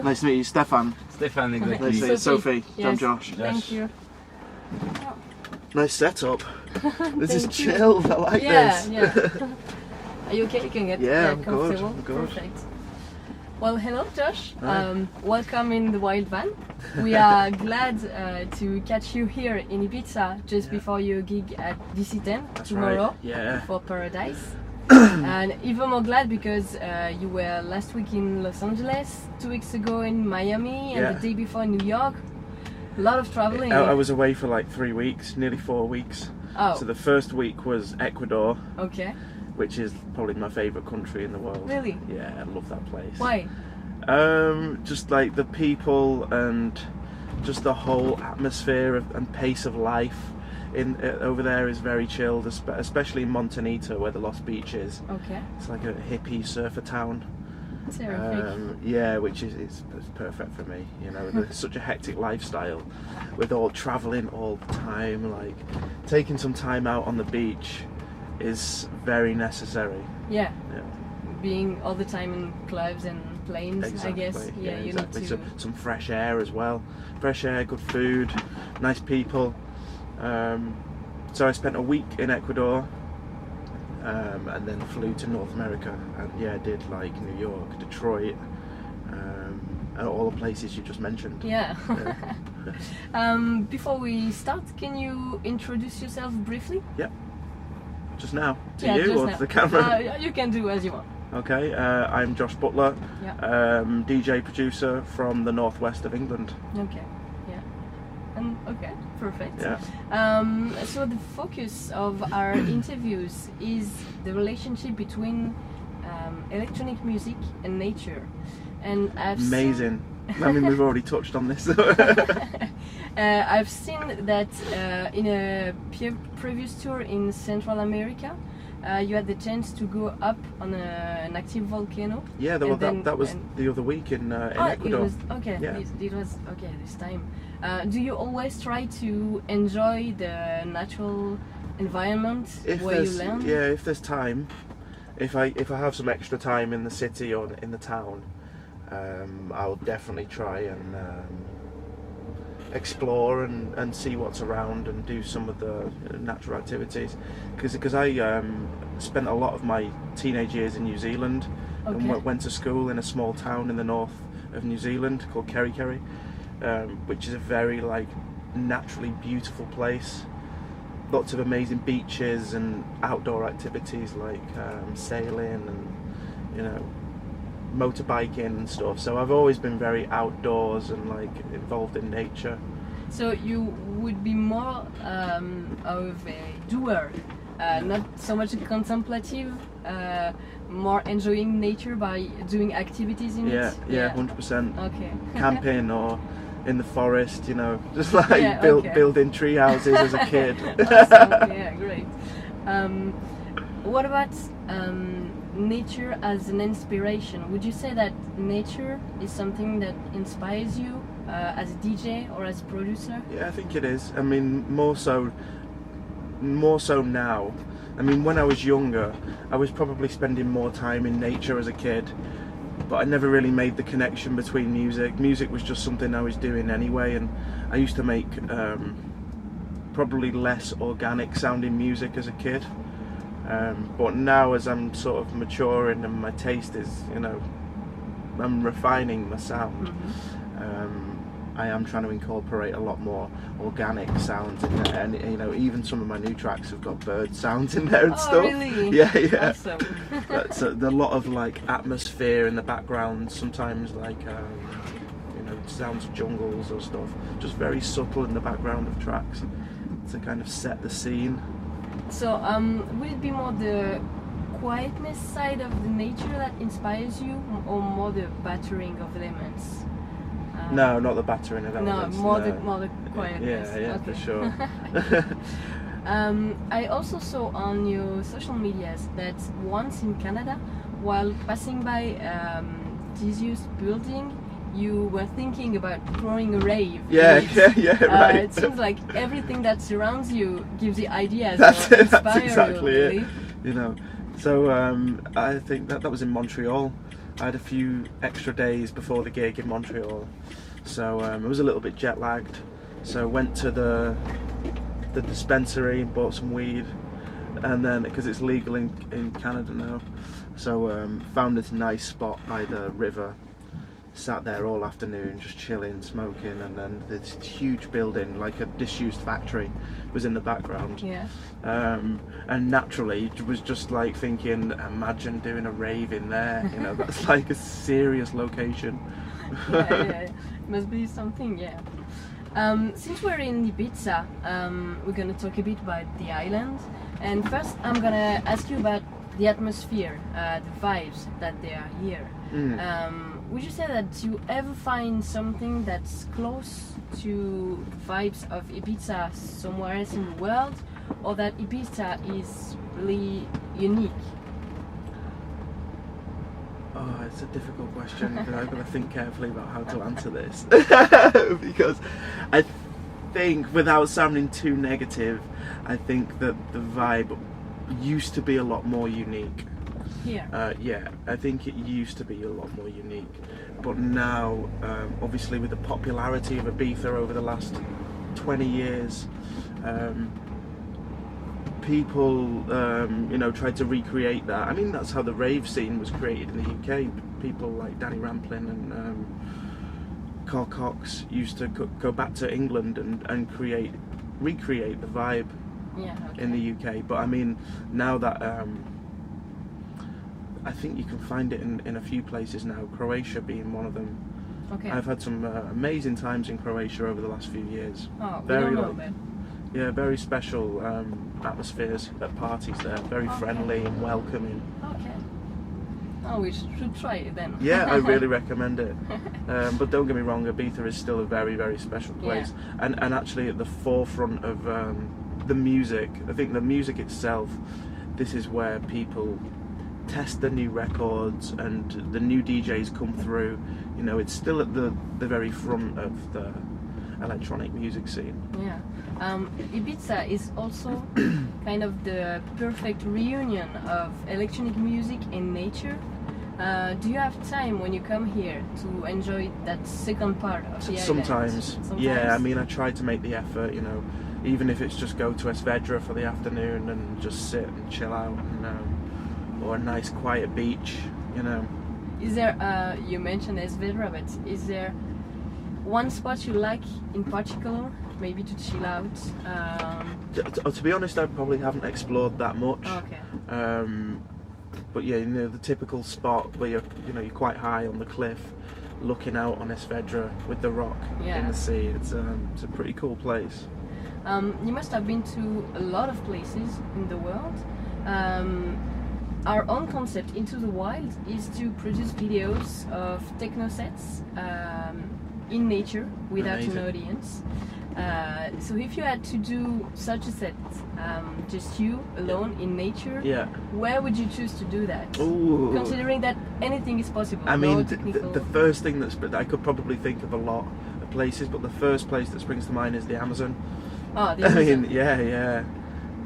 you. Nice to meet you, Stefan. Stefan, exactly. Nice to meet you, Sophie. Yes. I'm Josh. Thank you. Nice setup. This is chill. I like this. Yeah. Are you okay? You can get Yeah, I'm good. comfortable. I'm good. Perfect. Well, hello, Josh. Hi. Welcome in the Wild Van. We are glad to catch you here in Ibiza just before your gig at DC10 tomorrow. Right. Yeah. For Paradise. And even more glad because you were last week in Los Angeles, 2 weeks ago in Miami, and the day before in New York. A lot of traveling. I was away for like 3 weeks, nearly 4 weeks. Oh. So the first week was Ecuador. Okay. Which is probably my favourite country in the world. Really? Yeah, I love that place. Why? Just like the people and just the whole atmosphere and pace of life over there is very chilled, especially in Montanita where the Lost Beach is. Okay. It's like a hippie surfer town. Terrific. Yeah, which is it's perfect for me. You know, there's such a hectic lifestyle with all travelling all the time. Like taking some time out on the beach is very necessary. Yeah. Being all the time in clubs and planes, exactly. I guess. Yeah, you exactly. need to... Some fresh air as well. Fresh air, good food, nice people. So I spent a week in Ecuador and then flew to North America and did like New York, Detroit, and all the places you just mentioned. Yeah. Before we start, can you introduce yourself briefly? Yep. Just now? To yeah, you or now. to the camera? You can do as you want. Okay, I'm Josh Butler, DJ producer from the northwest of England. Okay, yeah. And okay, perfect. Yeah. So the focus of our interviews is the relationship between electronic music and nature. And Amazing. I mean, we've already touched on this. I've seen that in a previous tour in Central America, you had the chance to go up on an active volcano. Yeah, that was the other week in Ecuador. It was, okay, yeah. it was okay this time. Do you always try to enjoy the natural environment where you land? Yeah, if there's time. If I have some extra time in the city or in the town, I'll definitely try and explore and see what's around and do some of the natural activities. Because I spent a lot of my teenage years in New Zealand and went to school in a small town in the north of New Zealand called Kerikeri, which is a very like naturally beautiful place. Lots of amazing beaches and outdoor activities like sailing and motorbiking and stuff. So I've always been very outdoors and like involved in nature. So you would be more of a doer, not so much a contemplative, more enjoying nature by doing activities in it? Yeah, 100%. Okay. Camping or in the forest, just like building tree houses as a kid. Awesome. Yeah, great. What about nature as an inspiration? Would you say that nature is something that inspires you as a DJ or as a producer? Yeah, I think it is. I mean, more so now. I mean, when I was younger, I was probably spending more time in nature as a kid, but I never really made the connection between music. Music was just something I was doing anyway, and I used to make probably less organic sounding music as a kid. But now as I'm sort of maturing and my taste is, I'm refining my sound. Mm-hmm. I am trying to incorporate a lot more organic sounds in there, and even some of my new tracks have got bird sounds in there and stuff. Really? Yeah. Awesome. There's a lot of like atmosphere in the background. Sometimes like sounds of jungles or stuff, just very subtle in the background of tracks to kind of set the scene. So would it be more the quietness side of the nature that inspires you, or more the battering of elements? No, not the battering of elements. No, more the quietness. Yeah, okay. for sure. I also saw on your social medias that once in Canada, while passing by Theseus building, you were thinking about throwing a rave. Yeah, right. It seems like everything that surrounds you gives you ideas. That's exactly you, really. it. So I think that was in Montreal. I had a few extra days before the gig in Montreal, so I was a little bit jet lagged. So went to the dispensary, bought some weed, and then because it's legal in Canada now, so found this nice spot by the river. Sat there all afternoon, just chilling, smoking, and then this huge building, like a disused factory, was in the background. Yeah. And naturally, it was just like thinking, imagine doing a rave in there. You know, that's like a serious location. Yeah, it must be something. Yeah. Since we're in Ibiza, we're gonna talk a bit about the island. And first, I'm gonna ask you about the atmosphere, the vibes that there are here. Would you say that you ever find something that's close to vibes of Ibiza somewhere else in the world, or that Ibiza is really unique? Oh, it's a difficult question because I've got to think carefully about how to answer this. Because I think, without sounding too negative, I think that the vibe used to be a lot more unique. Here? Yeah, I think it used to be a lot more unique. But now, obviously with the popularity of Ibiza over the last 20 years, people, you know, tried to recreate that. I mean, that's how the rave scene was created in the UK. People like Danny Ramplin and Carl Cox used to go back to England and recreate the vibe in the UK. But I mean, now that I think you can find it in a few places now, Croatia being one of them. Okay. I've had some amazing times in Croatia over the last few years. Oh, very, we don't know that. Yeah, very special atmospheres at parties there, very friendly and welcoming. Okay. Oh, we should try it then. Yeah, I really recommend it. But don't get me wrong, Ibiza is still a very, very special place. Yeah. And actually at the forefront of the music, I think the music itself, this is where people test the new records and the new DJs come through. You know, it's still at the very front of the electronic music scene. Yeah. Ibiza is also kind of the perfect reunion of electronic music and nature. Do you have time when you come here to enjoy that second part of the island? Sometimes. Yeah, I mean, I try to make the effort, you know, even if it's just go to Esvedra for the afternoon and just sit and chill out, and, or a nice quiet beach, you know. Is there, you mentioned Esvedra, but is there one spot you like in particular, maybe to chill out? To be honest, I probably haven't explored that much. Okay. But yeah, you know, the typical spot where you're quite high on the cliff, looking out on Esvedra with the rock in the sea. It's a pretty cool place. You must have been to a lot of places in the world. Our own concept, Into the Wild, is to produce videos of techno sets in nature without an audience. So if you had to do such a set, just you alone in nature, where would you choose to do that? Ooh. Considering that anything is possible. I mean, the first thing I could probably think of a lot of places, but the first place that springs to mind is the Amazon. Oh, the Amazon. I mean, yeah.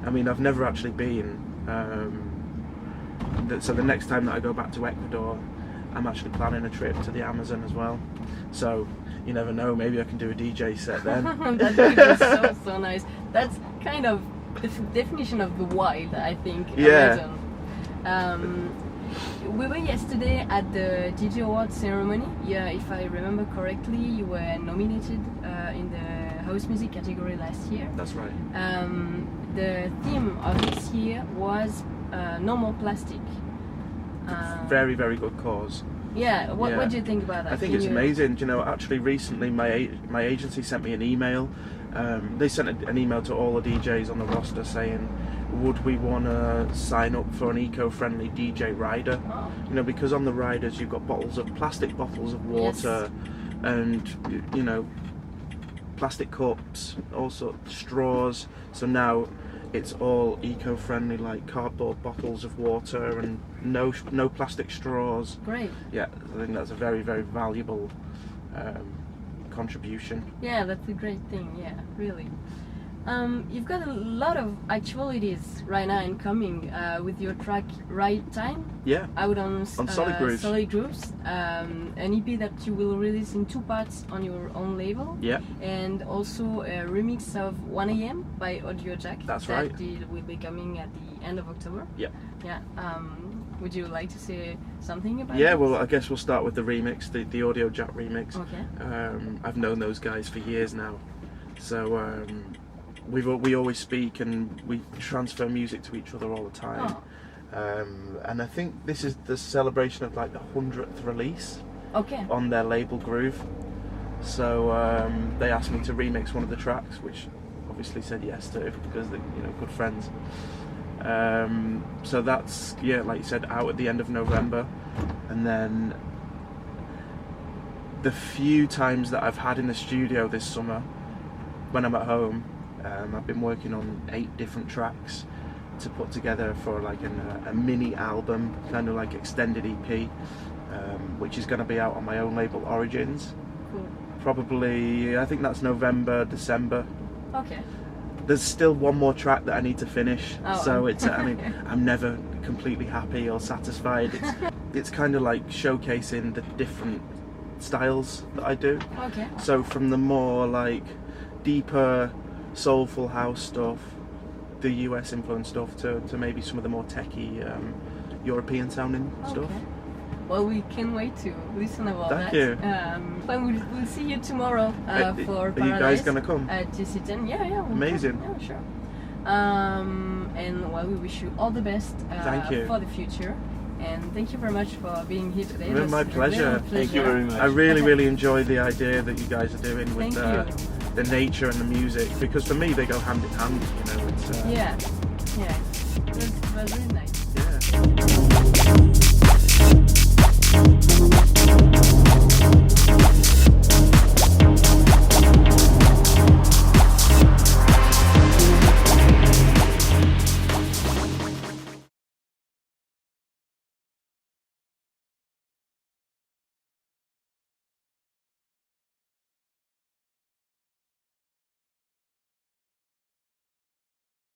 I mean, I've never actually been. So the next time that I go back to Ecuador, I'm actually planning a trip to the Amazon as well. So you never know, maybe I can do a DJ set then. That would be so nice. That's kind of the definition of the wild, I think. Yeah. Amazon. We were yesterday at the DJ Awards ceremony. Yeah, if I remember correctly, you were nominated in the house music category last year. That's right. The theme of this year was no more plastic. Very, very good cause. Yeah, what do you think about that? I think it's amazing. You know, actually recently my agency sent me an email. They sent an email to all the DJs on the roster saying, would we want to sign up for an eco-friendly DJ rider? Oh. You know, because on the riders you've got plastic bottles of water, and you know, plastic cups, also straws. So now it's all eco-friendly, like cardboard bottles of water and no plastic straws. Great. Yeah, I think that's a very, very valuable contribution. Yeah, that's a great thing. Yeah, really. You've got a lot of actualities right now incoming with your track Right Time. Yeah. Out on Solid Grooves. Solid Grooves, an EP that you will release in 2 parts on your own label. Yeah. And also a remix of 1 AM by Audio Jack. That's right. That will be coming at the end of October. Yeah. Yeah. Would you like to say something about Yeah, it? well, I guess we'll start with the remix, the Audio Jack remix. Okay. I've known those guys for years now, so we always speak and we transfer music to each other all the time. Oh. And I think this is the celebration of like the 100th release Okay. on their label Groove. So they asked me to remix one of the tracks, which obviously said yes to because they're good friends. So that's, yeah, like you said, out at the end of November. And then the few times that I've had in the studio this summer when I'm at home, I've been working on 8 different tracks to put together for like a mini album, kind of like extended EP, which is going to be out on my own label Origins. Cool. Probably, I think that's November, December. Okay. There's still one more track that I need to finish, Oh. so it's, I mean, I'm never completely happy or satisfied. It's kind of like showcasing the different styles that I do. Okay. So from the more like deeper soulful house stuff, the US influenced stuff, to maybe some of the more techie European sounding stuff. Okay. Well, we can't wait to listen about Thank that. you. We'll see you tomorrow for Paradise. Are you guys gonna come? At GC10. Yeah, we'll Amazing. come. Yeah, sure. And well, we wish you all the best Thank you. for the future. And thank you very much for being here today. It Well, was my a pleasure. real Thank you very much. I really enjoy the idea that you guys are doing with Thank you. the nature and the music, because for me they go hand in hand. It's Yeah. It was really nice. yeah.